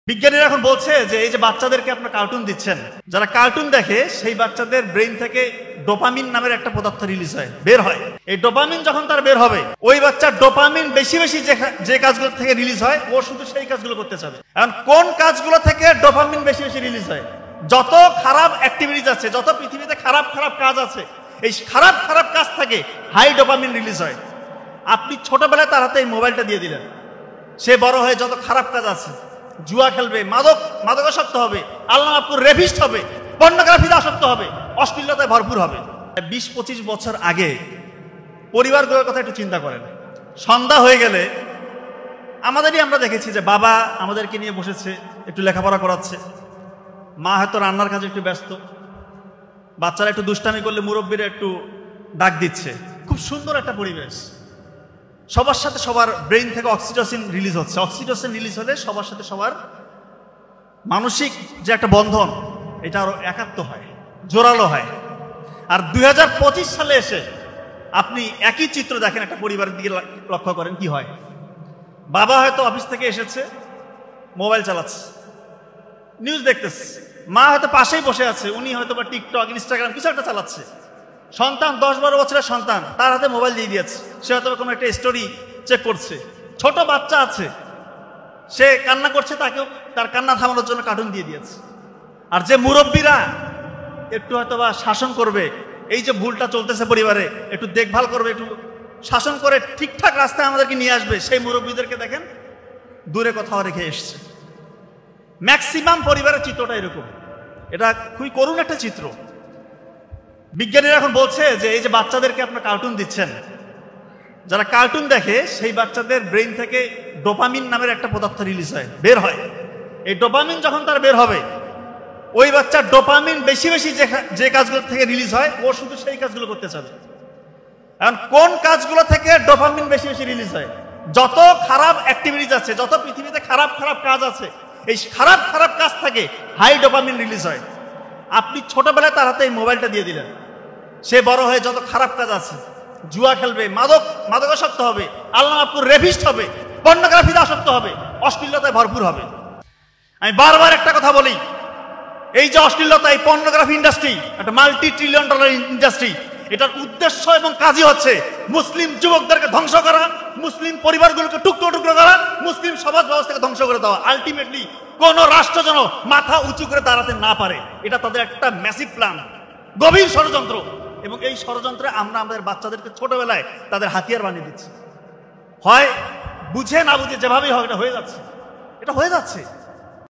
বিজ্ঞানীরা এখন বলছে যে এই যে বাচ্চাদেরকে আপনারা কার্টুন দিচ্ছেন, যারা কার্টুন দেখে সেই বাচ্চাদের ব্রেইন থেকে ডোপামিন নামের একটা পদার্থ রিলিজ হয়, বের হয়। এই ডোপামিন যখন তার বের হবে, ওই বাচ্চার ডোপামিন বেশি বেশি যে কাজগুলো থেকে রিলিজ হয়, ও শুধু সেই কাজগুলো করতে চাবে। এখন কোন কাজগুলো থেকে ডোপামিন বেশি বেশি রিলিজ হয়? যত খারাপ অ্যাক্টিভিটিস আছে, যত পৃথিবীতে খারাপ খারাপ কাজ আছে, এই খারাপ খারাপ কাজ থেকে হাই ডোপামিন রিলিজ হয়। আপনি ছোটবেলায় তার হাতে এই মোবাইলটা দিয়ে দিলেন, সে বড় হয়ে যত খারাপ কাজ আছে, জুয়া খেলবে, মাদকাসক্ত হবে, আল্লাহ মাফকুর রেভিস্ট হবে, পর্নোগ্রাফিতে আসক্ত হবে, অশ্লীলতায় ভরপুর হবে। 20-25 বছর আগে পরিবারগুলোর কথা একটু চিন্তা করেন। সন্ধ্যা হয়ে গেলে আমরা দেখেছি যে বাবা আমাদেরকে নিয়ে বসেছে, একটু লেখাপড়া করাচ্ছে, মা হয়তো রান্নার কাজে একটু ব্যস্ত, বাচ্চারা একটু দুষ্টামি করলে মুরব্বীরা একটু ডাক দিচ্ছে। খুব সুন্দর একটা পরিবেশ। সবার সাথে সবার ব্রেইন থেকে অক্সিটোসিন রিলিজ হচ্ছে। অক্সিটোসিন রিলিজ হলে সবার সাথে সবার মানসিক যে একটা বন্ধন, এটা আরো একাত্ম হয়, জোরালো হয়। আর 2025 সালে এসে আপনি একই চিত্র দেখেন, একটা পরিবারের দিকে লক্ষ্য করেন কি হয়। বাবা হয়তো অফিস থেকে এসেছে, মোবাইল চালাচ্ছে, নিউজ দেখতেছে। মা হয়তো পাশেই বসে আছে, উনি হয়তো বা টিকটক, ইনস্টাগ্রাম কিছু একটা চালাচ্ছে। সন্তান 10-12 বছরের সন্তান, তার হাতে মোবাইল দিয়ে দিয়েছে, সে হয়তো কোনো একটা স্টোরি চেক করছে। ছোট বাচ্চা আছে, সে কান্না করছে, তাকেও তার কান্না থামানোর জন্য কার্টুন দিয়ে দিয়েছে। আর যে মুরব্বীরা একটু হয়তো বা শাসন করবে, এই যে ভুলটা চলতেছে পরিবারে, একটু দেখভাল করবে, একটু শাসন করে ঠিকঠাক রাস্তায় আমাদেরকে নিয়ে আসবে, সেই মুরব্বীদেরকে দেখেন দূরে কোথাও রেখে এসছে। ম্যাক্সিমাম পরিবারের চিত্রটা এরকম। এটা খুবই করুণ একটা চিত্র। বিজ্ঞানীরা এখন বলছে যে এই যে বাচ্চাদেরকে আপনারা কার্টুন দিচ্ছেন, যারা কার্টুন দেখে সেই বাচ্চাদের ব্রেইন থেকে ডোপামিন নামের একটা পদার্থ রিলিজ হয়, বের হয়। এই ডোপামিন যখন তার বের হবে, ওই বাচ্চার ডোপামিন বেশি বেশি যে কাজগুলো থেকে রিলিজ হয়, ও শুধু সেই কাজগুলো করতে চাবে। এখন কোন কাজগুলো থেকে ডোপামিন বেশি বেশি রিলিজ হয়? যত খারাপ অ্যাক্টিভিটিস আছে, যত পৃথিবীতে খারাপ খারাপ কাজ আছে, এই খারাপ খারাপ কাজ থেকে হাই ডোপামিন রিলিজ হয়। আপনি ছোটবেলায় তার হাতে এই মোবাইলটা দিয়ে দিলেন, সে বড় হয়ে যত খারাপ কাজ আছে, জুয়া খেলবে, মাদকাসক্ত হবে, আল্লাহ মাফকুর রেভিস্ট হবে, পর্নোগ্রাফিতে আসক্ত হবে, অশ্লীলতায় ভরপুর হবে। আমি বারবার একটা কথা বলি, এই যে অশ্লীলতা, এই পর্নোগ্রাফি ইন্ডাস্ট্রি একটা $multi-trillion ইন্ডাস্ট্রি। এটার উদ্দেশ্য এবং কাজই হচ্ছে মুসলিম যুবকদেরকে ধ্বংস করা, মুসলিম পরিবারগুলোকে টুকরো টুকরো করা, মুসলিম সমাজ ব্যবস্থাকে ধ্বংস করে দেওয়া। আলটিমেটলি কোন রাষ্ট্র যেন মাথা উঁচু করে দাঁড়াতে না পারে, এটা তাদের একটা ম্যাসিভ প্ল্যান, গভীর ষড়যন্ত্র। এবং এই ষড়যন্ত্রে আমরা আমাদের বাচ্চাদেরকে ছোটবেলায় তাদের হাতিয়ার বানিয়ে দিচ্ছি। হয় বুঝে না বুঝে, যেভাবেই হোক এটা হয়ে যাচ্ছে।